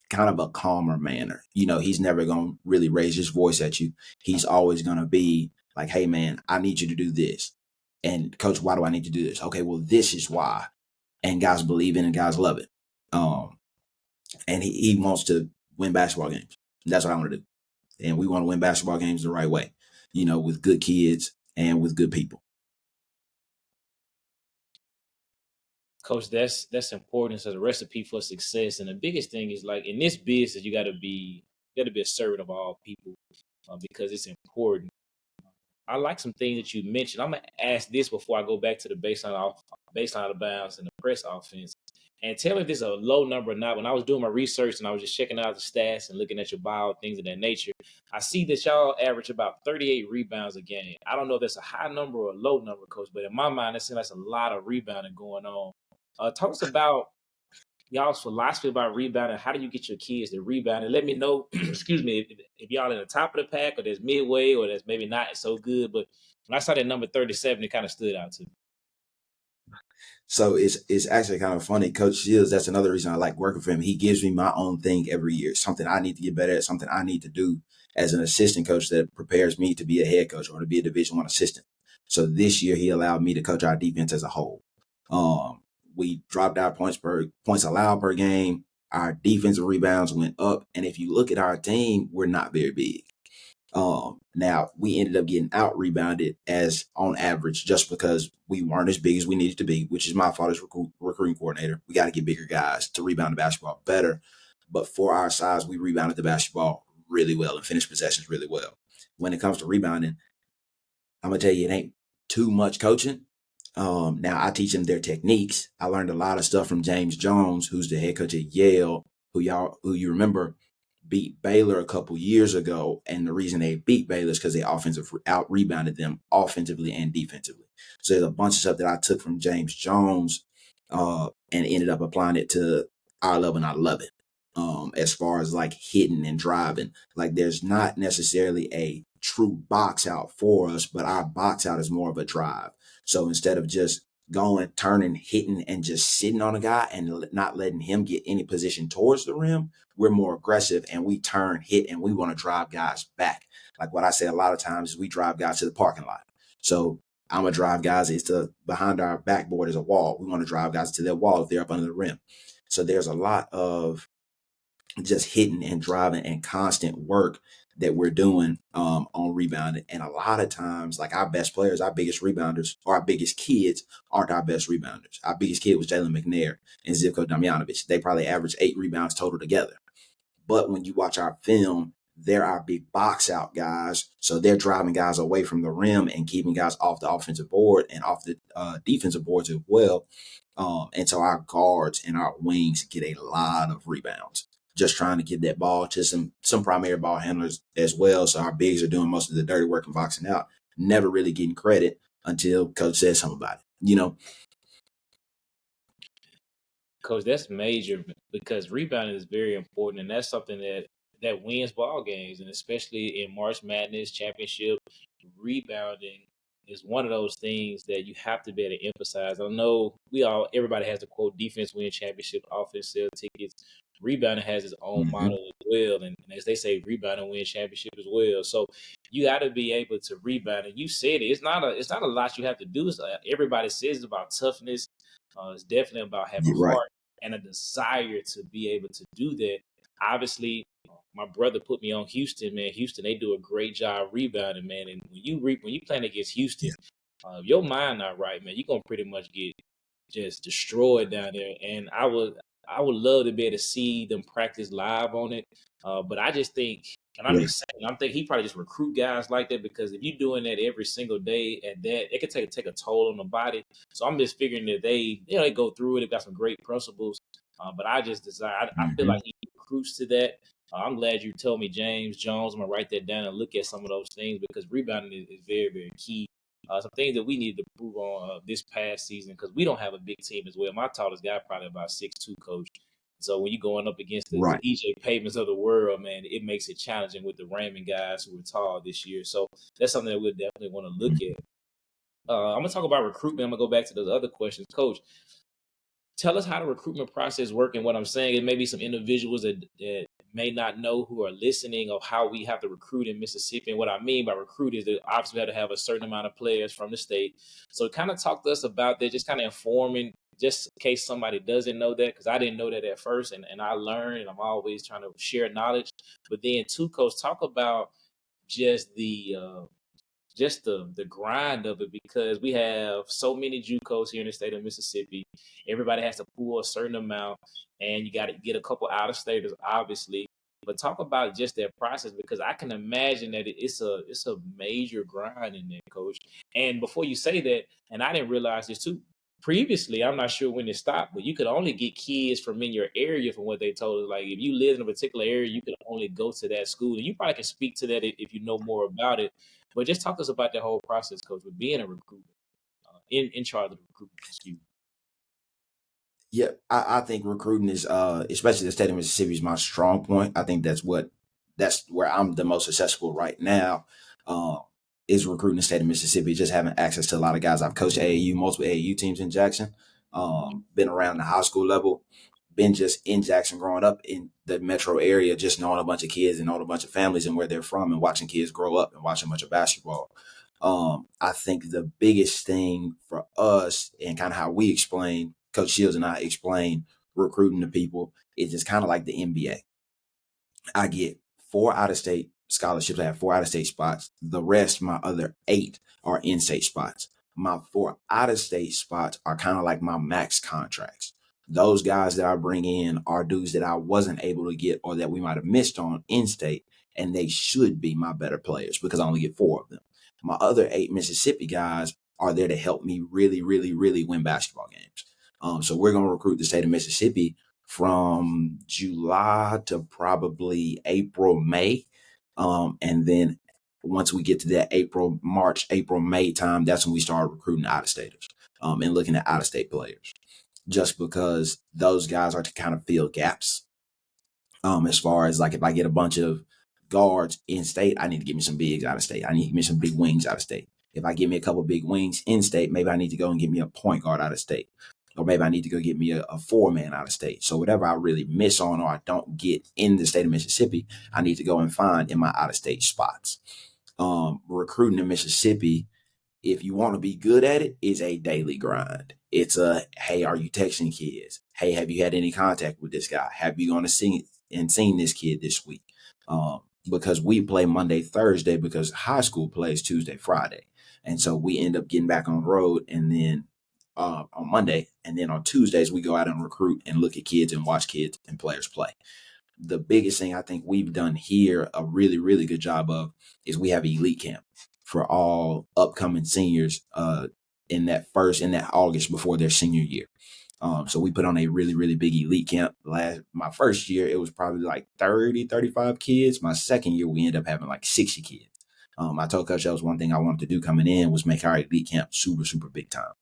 kind of a calmer manner. He's never going to really raise his voice at you. He's always going to be like, hey, man, I need you to do this. And coach, why do I need to do this? Okay, well, this is why. And guys believe in it and guys love it. And he wants to win basketball games. That's what I want to do. And we want to win basketball games the right way, with good kids and with good people.
Coach, that's important. It's a recipe for success. And the biggest thing is, like, in this business, you gotta be a servant of all people, because it's important. I like some things that you mentioned. I'm gonna ask this before I go back to the baseline out of bounds and the press offense. And tell me if this is a low number or not. When I was doing my research and I was just checking out the stats and looking at your bio, things of that nature, I see that y'all average about 38 rebounds a game. I don't know if that's a high number or a low number, coach, but in my mind, it seems like that's a lot of rebounding going on. Talk us about y'all's philosophy about rebounding. How do you get your kids to rebound? And let me know, excuse me, if y'all in the top of the pack or there's midway or that's maybe not so good. But when I saw that number 37, it kind of stood out to me.
So it's actually kind of funny. Coach Shields, that's another reason I like working for him. He gives me my own thing every year, something I need to get better at, something I need to do as an assistant coach that prepares me to be a head coach or to be a Division I assistant. So this year he allowed me to coach our defense as a whole. We dropped our points allowed per game. Our defensive rebounds went up, and if you look at our team, we're not very big. Now we ended up getting out rebounded as on average just because we weren't as big as we needed to be, which is my fault as recruiting coordinator. We got to get bigger guys to rebound the basketball better. But for our size, we rebounded the basketball really well and finished possessions really well. When it comes to rebounding, I'm gonna tell you, it ain't too much coaching. Now I teach them their techniques. I learned a lot of stuff from James Jones, who's the head coach at Yale, who you remember beat Baylor a couple years ago, and the reason they beat Baylor is because they out rebounded them offensively and defensively. So there's a bunch of stuff that I took from James Jones and ended up applying it to our level, and I love it. As far as like hitting and driving, like there's not necessarily a true box out for us, but our box out is more of a drive. So instead of just going, turning, hitting, and just sitting on a guy and not letting him get any position towards the rim, we're more aggressive and we turn, hit, and we want to drive guys back. Like what I say a lot of times is we drive guys to the parking lot. So I'm gonna drive guys. It's behind our backboard is a wall. We want to drive guys to their wall if they're up under the rim. So there's a lot of just hitting and driving and constant work that we're doing on rebounding. And a lot of times, like our best players, our biggest rebounders, or our biggest kids aren't our best rebounders. Our biggest kid was Jalen McNair and Zivko Damjanovic. They probably averaged 8 rebounds total together. But when you watch our film, they're our big box out guys. So they're driving guys away from the rim and keeping guys off the offensive board and off the defensive boards as well. And so our guards and our wings get a lot of rebounds, just trying to get that ball to some primary ball handlers as well. So our bigs are doing most of the dirty work and boxing out, never really getting credit until coach says something about it, you know?
Coach, that's major because rebounding is very important, and that's something that wins ball games, and especially in March Madness championship, rebounding is one of those things that you have to be able to emphasize. I know everybody has the quote defense win championship, offense sell tickets. Rebounding has its own
Mm-hmm.
model as well, and as they say, rebounding win championship as well. So you got to be able to rebound, and you said it. It's not a lot you have to do. Everybody says it's about toughness. It's definitely about having
You're right.
heart and a desire to be able to do that. Obviously, my brother put me on Houston, man. Houston, they do a great job rebounding, man. And when you playing against Houston,
Yeah.
your mind not right, man. You're gonna pretty much get just destroyed down there. And I would love to be able to see them practice live on it. But I just think, and I'm
Yeah.
just saying, I'm thinking he probably just recruit guys like that because if you're doing that every single day at that, it could take a toll on the body. So I'm just figuring that they go through it. They've got some great principles. But I just desire, I feel
Mm-hmm.
like he recruits to that. I'm glad you told me James Jones. I'm gonna write that down and look at some of those things because rebounding is very, very key. Some things that we need to prove on this past season because we don't have a big team as well. My tallest guy probably about 6'2", coach. So when you're going up against the
Right.
EJ Pavements of the world, man, it makes it challenging with the Raymond guys who are tall this year. So that's something that we'll definitely want to look
Mm-hmm.
at. I'm gonna talk about recruitment. I'm gonna go back to those other questions, coach. Tell us how the recruitment process works. And what I'm saying is maybe some individuals that may not know who are listening of how we have to recruit in Mississippi. And what I mean by recruit is that obviously we have to have a certain amount of players from the state. So kind of talk to us about that, just kind of informing, just in case somebody doesn't know that, because I didn't know that at first, and I learned, and I'm always trying to share knowledge. But then, two, coach, talk about just just the grind of it, because we have so many JUCOs here in the state of Mississippi. Everybody has to pull a certain amount, and you got to get a couple out of staters, obviously. But talk about just that process, because I can imagine that it's a major grind in there, coach. And before you say that, and I didn't realize this too. Previously, I'm not sure when it stopped, but you could only get kids from in your area, from what they told us. Like if you lived in a particular area, you could only go to that school. And you probably can speak to that if you know more about it. But just talk to us about that whole process, coach, with being a recruiter, in charge of the recruitment. Excuse me.
Yeah, I think recruiting is, especially the state of Mississippi, is my strong point. I think that's where I'm the most successful right now. Uh, is recruiting the state of Mississippi, just having access to a lot of guys. I've coached AAU, multiple AAU teams in Jackson. Been around the high school level, been just in Jackson growing up in the metro area, just knowing a bunch of kids and knowing a bunch of families and where they're from, and watching kids grow up and watching a bunch of basketball. I think the biggest thing for us, and kind of how we explain, Coach Shields and I explain recruiting to people, is just kind of like the NBA. I get 4 out-of-state scholarships. I have 4 out-of-state spots. The rest, my other 8, are in-state spots. My 4 out-of-state spots are kind of like my max contracts. Those guys that I bring in are dudes that I wasn't able to get, or that we might have missed on in-state, and they should be my better players because I only get 4 of them. My other 8 Mississippi guys are there to help me really, really, really win basketball games. So we're going to recruit the state of Mississippi from July to probably April, May. And then once we get to that April, May time, that's when we start recruiting out-of-staters, and looking at out-of-state players, just because those guys are to kind of fill gaps. As far as like, if I get a bunch of guards in state, I need to give me some bigs out of state. I need to give me some big wings out of state. If I give me a couple big wings in state, maybe I need to go and get me a point guard out of state. Or maybe I need to go get me a 4-man out of state. So whatever I really miss on, or I don't get in the state of Mississippi, I need to go and find in my out of state spots. Recruiting in Mississippi, if you want to be good at it, is a daily grind. It's a, hey, are you texting kids? Hey, have you had any contact with this guy? Have you gone to seen this kid this week? Because we play Monday, Thursday, because high school plays Tuesday, Friday. And so we end up getting back on the road, and then on Monday, and then on Tuesdays, we go out and recruit and look at kids and watch kids and players play. The biggest thing I think we've done here a really, really good job of is we have elite camp for all upcoming seniors in that August before their senior year. So we put on a really, really big elite camp. My first year, it was probably like 30, 35 kids. My second year, we ended up having like 60 kids. I told Coach that was one thing I wanted to do coming in, was make our elite camp super, super big time.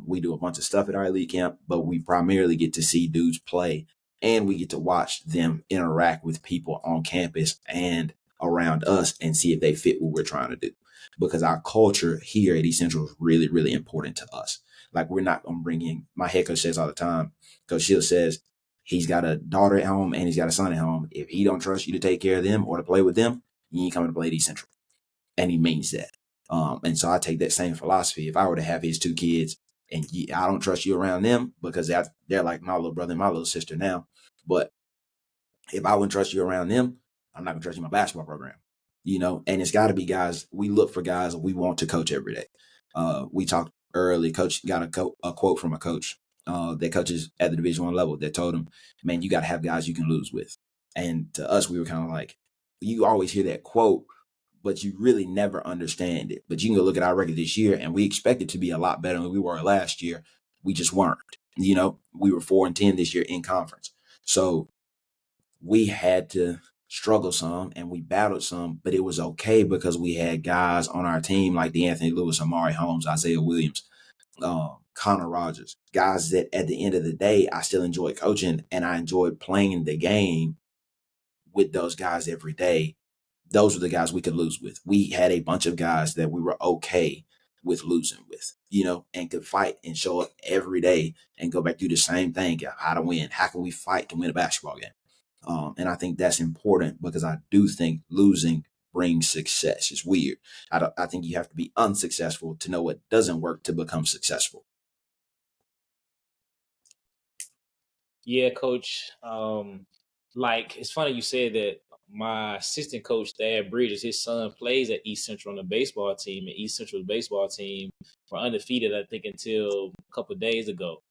We do a bunch of stuff at our elite camp, but we primarily get to see dudes play, and we get to watch them interact with people on campus and around us, and see if they fit what we're trying to do. Because our culture here at East Central is really, really important to us. Like, we're not going to bring in, my head coach says all the time, Coach Shields says, he's got a daughter at home and he's got a son at home. If he don't trust you to take care of them or to play with them, you ain't coming to play at East Central. And he means that. And so I take that same philosophy. If I were to have his 2 kids, and I don't trust you around them, because they're like my little brother and my little sister now. But if I wouldn't trust you around them, I'm not going to trust you in my basketball program. And it's got to be guys. We look for guys we want to coach every day. We talked early. Coach got a quote from a coach that coaches at the Division I level that told him, man, you got to have guys you can lose with. And to us, we were kind of like, you always hear that quote, but you really never understand it. But you can go look at our record this year, and we expect it to be a lot better than we were last year. We just weren't. We were 4-10 this year in conference. So we had to struggle some, and we battled some, but it was okay because we had guys on our team like D'Anthony Lewis, Amari Holmes, Isaiah Williams, Connor Rogers, guys that at the end of the day, I still enjoyed coaching, and I enjoyed playing the game with those guys every day. Those were the guys we could lose with. We had a bunch of guys that we were okay with losing with, and could fight and show up every day and go back through the same thing. How to win? How can we fight to win a basketball game? And I think that's important, because I do think losing brings success. It's weird. I think you have to be unsuccessful to know what doesn't work to become successful.
Yeah, coach. Like, it's funny you said that my assistant coach, Thad Bridges, his son plays at East Central on the baseball team, and East Central's baseball team were undefeated, I think, until a couple of days ago.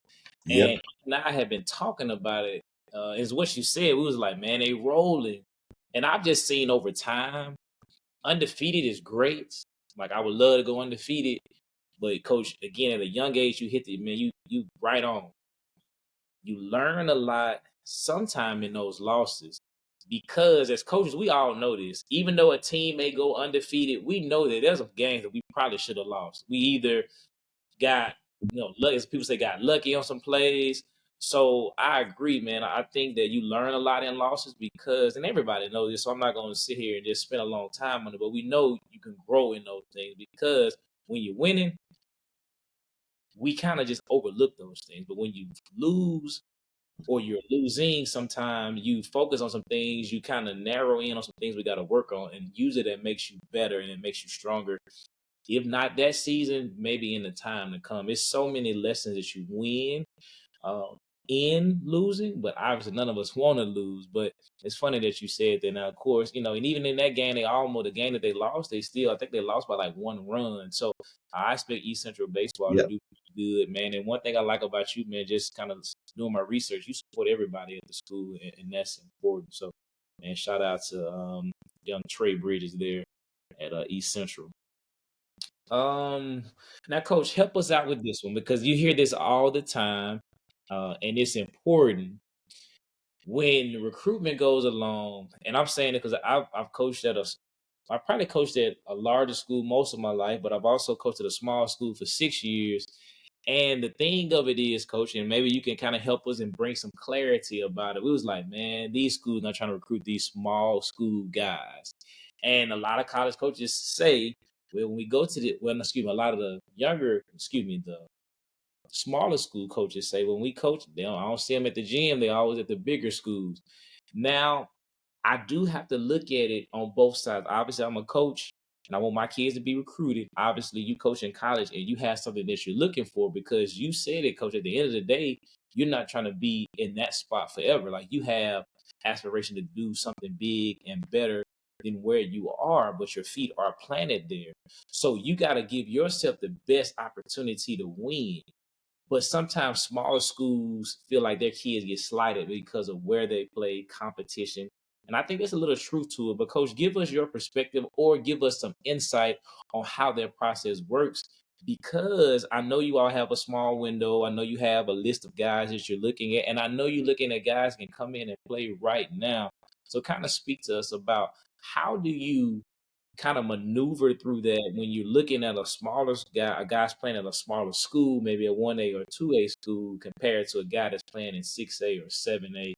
Yep.
And now I have been talking about it. Is what you said. We was like, man, they rolling. And I've just seen over time, undefeated is great. Like I would love to go undefeated, but coach, again, at a young age, you hit the man, you right on. You learn a lot sometime in those losses. Because as coaches, we all know this. Even though a team may go undefeated, we know that there's some games that we probably should have lost. We either got, lucky, as people say, got lucky on some plays. So I agree, man. I think that you learn a lot in losses because, and everybody knows this, so I'm not going to sit here and just spend a long time on it, but we know you can grow in those things because when you're winning, we kind of just overlook those things. But when you lose or you're losing, sometimes you focus on some things, you kind of narrow in on some things we got to work on, and usually that makes you better and it makes you stronger. If not that season, maybe in the time to come. It's so many lessons that you win um, in losing, but obviously none of us want to lose. But it's funny that you said that. Now, of course, and even in that game, the game that they lost, I think they lost by like 1 run. So I expect East Central baseball to
Yep.
do good, man. And one thing I like about you, man, just kind of doing my research, you support everybody at the school, and that's important. So, man, shout out to young Trey Bridges there at East Central. Um, Now, coach, help us out with this one because you hear this all the time, and it's important when recruitment goes along. And I'm saying it because I've coached I probably coached at a larger school most of my life, but I've also coached at a small school for 6 years. And the thing of it is, coach, and maybe you can kind of help us and bring some clarity about it. We was like, man, these schools not trying to recruit these small school guys. And a lot of college coaches say, well, when we go to a lot of the the smaller school coaches say when we coach, I don't see them at the gym. They're always at the bigger schools. Now, I do have to look at it on both sides. Obviously, I'm a coach and I want my kids to be recruited. Obviously, you coach in college and you have something that you're looking for because you said it, coach. At the end of the day, you're not trying to be in that spot forever. Like you have aspiration to do something big and better than where you are, but your feet are planted there. So you got to give yourself the best opportunity to win. But sometimes smaller schools feel like their kids get slighted because of where they play competition. And I think there's a little truth to it. But coach, give us your perspective or give us some insight on how their process works. Because I know you all have a small window. I know you have a list of guys that you're looking at. And I know you're looking at guys who can come in and play right now. So kind of speak to us about how do you kind of maneuver through that when you're looking at a guy's playing at a smaller school, maybe a 1A or 2A school, compared to a guy that's playing in 6A or 7A.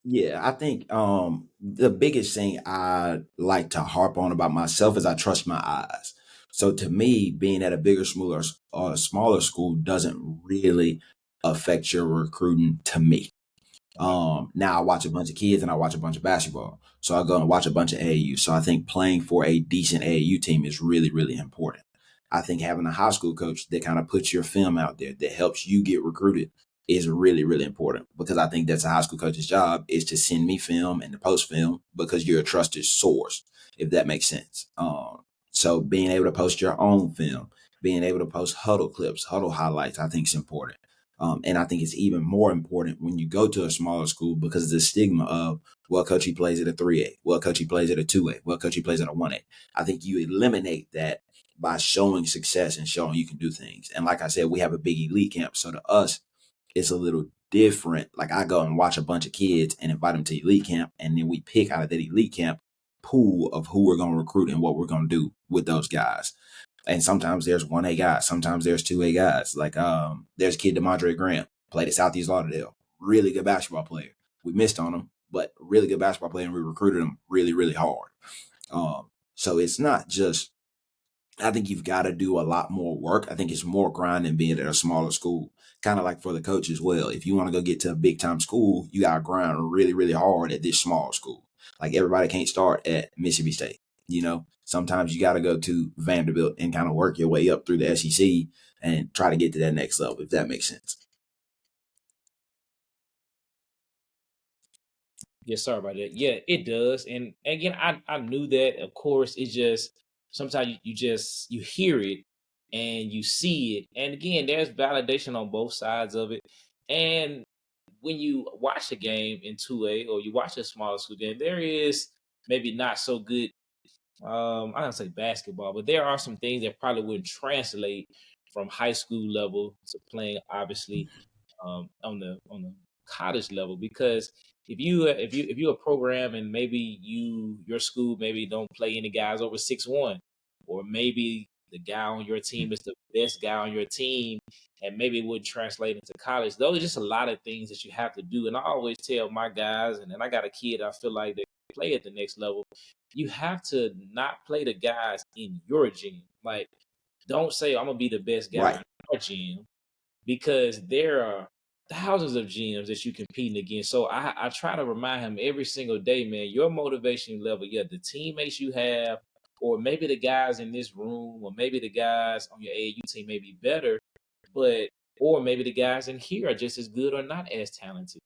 Yeah, I think the biggest thing I like to harp on about myself is I trust my eyes. So to me, being at a bigger, smaller school doesn't really affect your recruiting to me.
Right.
Now I watch a bunch of kids and I watch a bunch of basketball. So I go and watch a bunch of AAU. So I think playing for a decent AAU team is really, really important. I think having a high school coach that kind of puts your film out there that helps you get recruited is really, really important because I think that's a high school coach's job is to send me film and to post film because you're a trusted source, if that makes sense. So being able to post your own film, being able to post huddle clips, huddle highlights, I think is important. And I think it's even more important when you go to a smaller school because of the stigma of, well, coach, he plays at a 3A. Well, coach, he plays at a 2A. Well, coach, he plays at a 1A. I think you eliminate that by showing success and showing you can do things. And like I said, we have a big elite camp. So to us, it's a little different. Like I go and watch a bunch of kids and invite them to elite camp. And then we pick out of that elite camp pool of who we're going to recruit and what we're going to do with those guys. And sometimes there's 1A guys, sometimes there's 2A guys. Like there's a kid DeMondre Graham, played at Southeast Lauderdale, really good basketball player. We missed on him, but really good basketball player, and we recruited him really, really hard. So it's not just, I think you've got to do a lot more work. I think it's more grind than being at a smaller school. Kind of like for the coach as well. If you want to go get to a big time school, you got to grind really, really hard at this small school. Like everybody can't start at Mississippi State. Sometimes you got to go to Vanderbilt and kind of work your way up through the SEC and try to get to that next level, if that makes sense.
Yeah, sorry about that. Yeah, it does. And again, I knew that. Of course, it just sometimes you just you hear it and you see it. And again, there's validation on both sides of it. And when you watch a game in 2A or you watch a smaller school game, there is maybe not so good I don't say basketball, but there are some things that probably wouldn't translate from high school level to playing obviously on the college level because if you're a program and maybe your school maybe don't play any guys over 6'1", or maybe the guy on your team is the best guy on your team and maybe it wouldn't translate into college. Those are just a lot of things that you have to do. And I always tell my guys, and then I got a kid I feel like they play at the next level, you have to not play the guys in your gym. Like, don't say I'm gonna be the best guy
Right.
in our gym because there are thousands of gyms that you competing against. So I try to remind him every single day, man, your motivation level, yeah, the teammates you have, or maybe the guys in this room, or maybe the guys on your AAU team may be better, but or maybe the guys in here are just as good or not as talented.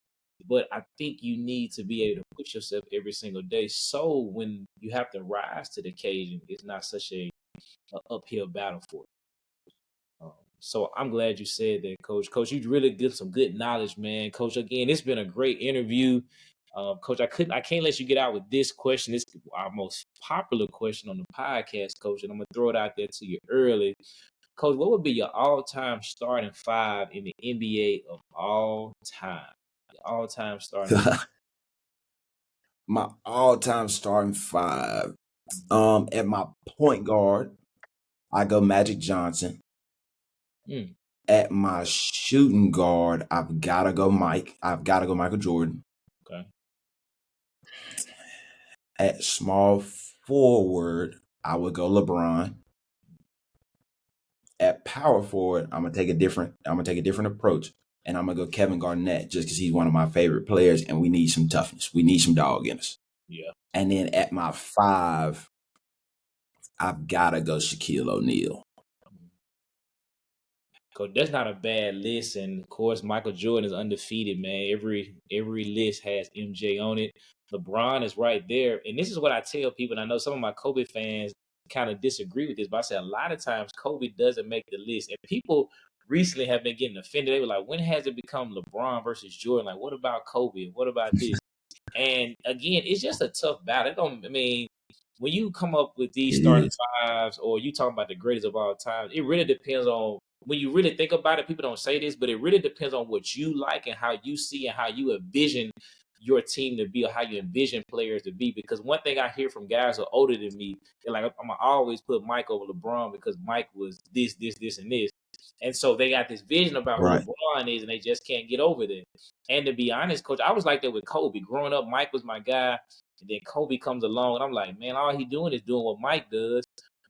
But I think you need to be able to push yourself every single day. So when you have to rise to the occasion, it's not such a uphill battle for it. So I'm glad you said that, Coach. Coach, you really get some good knowledge, man. Coach, again, it's been a great interview. Coach, I can't let you get out with this question. It's our most popular question on the podcast, Coach, and I'm gonna throw it out there to you early. Coach, what would be your all-time starting five in the NBA of all time? Your all-time starting five.
My all-time starting five. At my point guard, I go Magic Johnson.
Mm,
At my shooting guard, I've gotta go Mike. I've gotta go Michael Jordan.
okay.
At small forward, I would go LeBron. At power forward, I'm gonna take a different approach. And I'm gonna go Kevin Garnett just because he's one of my favorite players and we need some toughness. We need some dog in us.
Yeah.
And then at my five, I've gotta go Shaquille O'Neal.
Coach, that's not a bad list, and of course, Michael Jordan is undefeated, man. Every list has MJ on it. LeBron is right there, and this is what I tell people. And I know some of my Kobe fans kind of disagree with this, but I say a lot of times Kobe doesn't make the list, and people recently have been getting offended. They were like, "When has it become LeBron versus Jordan? Like, what about Kobe? What about this?" And again, it's just a tough battle. It don't, I mean, when you come up with these
It
starting
is.
fives or you talking about the greatest of all time, it really depends on when you really think about it. People don't say this, but it really depends on what you like and how you see and how you envision your team to be or how you envision players to be. Because one thing I hear from guys who are older than me, they're like, I'm gonna always put Mike over LeBron because Mike was this, and this. And so they got this vision about who
Right.
LeBron is, and they just can't get over that. And to be honest, Coach, I was like that with Kobe. Growing up, Mike was my guy. And then Kobe comes along, and I'm like, man, all he doing is doing what Mike does.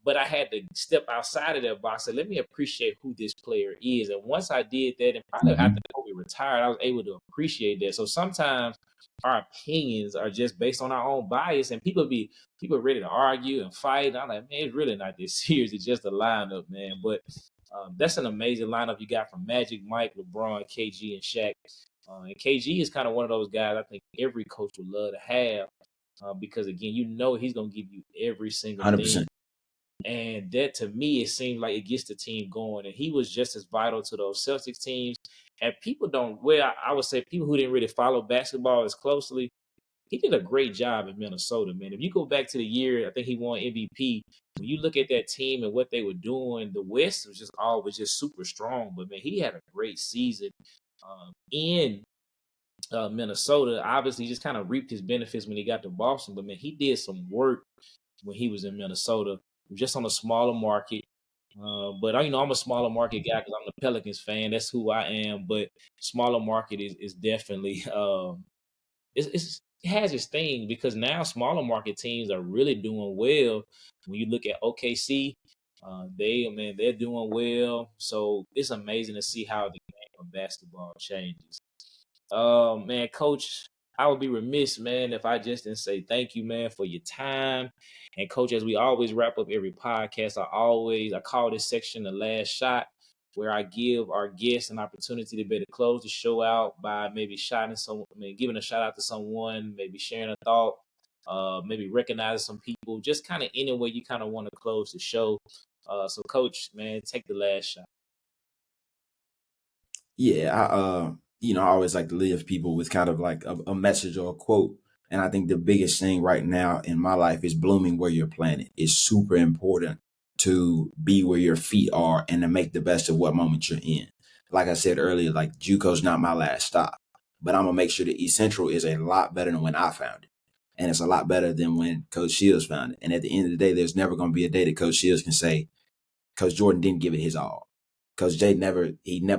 But I had to step outside of that box and let me appreciate who this player is. And once I did that, and probably after
Mm-hmm.
Kobe retired, I was able to appreciate that. So sometimes our opinions are just based on our own bias, and people ready to argue and fight. And I'm like, man, it's really not this serious. It's just a lineup, man. But that's an amazing lineup you got from Magic, Mike, LeBron, KG, and Shaq. And KG is kind of one of those guys I think every coach would love to have because, again, you know he's going to give you every single thing.
100%.
And that, to me, it seems like it gets the team going. And he was just as vital to those Celtics teams. And people don't, well, I would say people who didn't really follow basketball as closely, he did a great job in Minnesota, man. If you go back to the year, I think he won MVP. When you look at that team and what they were doing, the West was just always just super strong. But man, he had a great season in Minnesota. Obviously, he just kind of reaped his benefits when he got to Boston. But man, he did some work when he was in Minnesota, just on a smaller market. But I'm a smaller market guy because I'm the Pelicans fan. That's who I am. But smaller market is definitely it has its thing because now smaller market teams are really doing well. When you look at OKC, they're doing well. So it's amazing to see how the game of basketball changes. Man, Coach, I would be remiss, man, if I just didn't say thank you, man, for your time. And Coach, as we always wrap up every podcast, I call this section the last shot. where I give our guests an opportunity to be able to close the show out by maybe giving a shout out to someone, maybe sharing a thought, maybe recognizing some people, just kind of any way you kind of want to close the show. So, Coach, man, take the last shot.
Yeah, I always like to leave people with kind of like a message or a quote. And I think the biggest thing right now in my life is blooming where you're planted. It's super important to be where your feet are and to make the best of what moment you're in. Like I said earlier, like JUCO's not my last stop, but I'm gonna make sure that East Central is a lot better than when I found it. And it's a lot better than when Coach Shields found it. And at the end of the day, there's never gonna be a day that Coach Shields can say, Coach Jordan didn't give it his all. Coach Jay never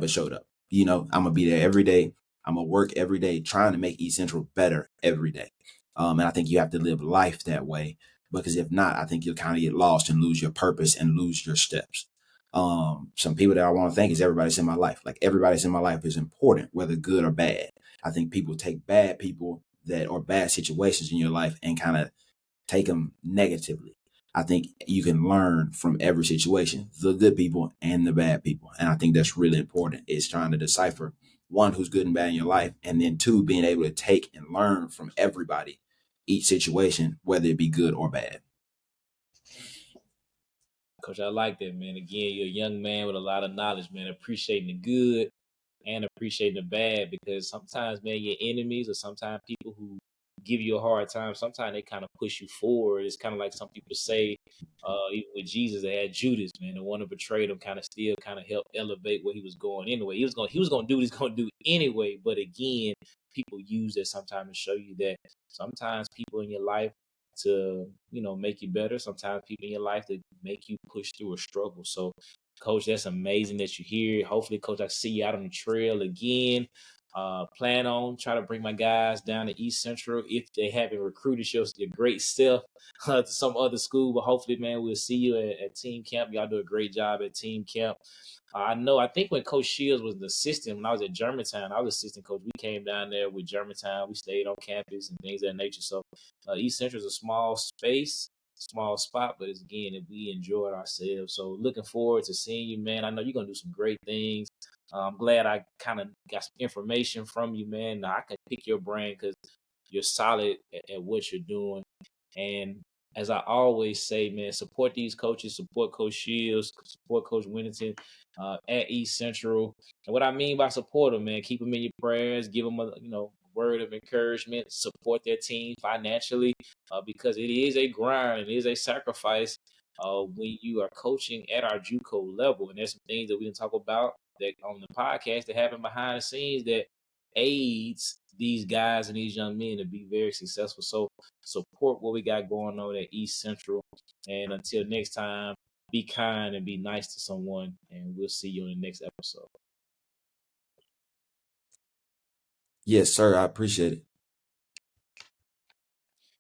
showed up. I'm gonna be there every day. I'm gonna work every day trying to make East Central better every day. And I think you have to live life that way, because if not, I think you'll kind of get lost and lose your purpose and lose your steps. Some people that I want to thank is everybody's in my life. Like, everybody's in my life is important, whether good or bad. I think people take bad people that or bad situations in your life and kind of take them negatively. I think you can learn from every situation, the good people and the bad people. And I think that's really important, is trying to decipher, one, who's good and bad in your life, and then two, being able to take and learn from everybody, each situation, whether it be good or bad.
Coach, I like that, man. Again, you're a young man with a lot of knowledge, man. Appreciating the good and appreciating the bad, because sometimes, man, your enemies or sometimes people who give you a hard time, sometimes they kind of push you forward. It's kind of like some people say, even with Jesus, they had Judas, man, the one who betrayed him, kind of still kind of helped elevate where he was going anyway. He was gonna do what he's gonna do anyway. But again, people use that sometimes to show you that sometimes people in your life to make you better. Sometimes people in your life that make you push through a struggle. So, Coach, that's amazing that you're here. Hopefully, Coach, I see you out on the trail again. Plan on try to bring my guys down to East Central if they haven't recruited your great self to some other school. But hopefully, man, we'll see you at team camp. Y'all do a great job at team camp. I think when Coach Shields was the assistant, when I was at Germantown, I was assistant coach. We came down there with Germantown. We stayed on campus and things of that nature. So East Central is a small space, small spot, but again, we enjoyed ourselves. So looking forward to seeing you, man. I know you're going to do some great things. I'm glad I kind of got some information from you, man. Now I can pick your brain because you're solid at what you're doing. And as I always say, man, support these coaches, support Coach Shields, support Coach Whittington at East Central. And what I mean by support them, man, keep them in your prayers, give them a word of encouragement, support their team financially, because it is a grind, it is a sacrifice when you are coaching at our JUCO level. And there's some things that we can talk about that on the podcast that happen behind the scenes that aids these guys and these young men to be very successful. So support what we got going on at East Central. And until next time, be kind and be nice to someone. And we'll see you in the next episode.
Yes, sir. I appreciate it.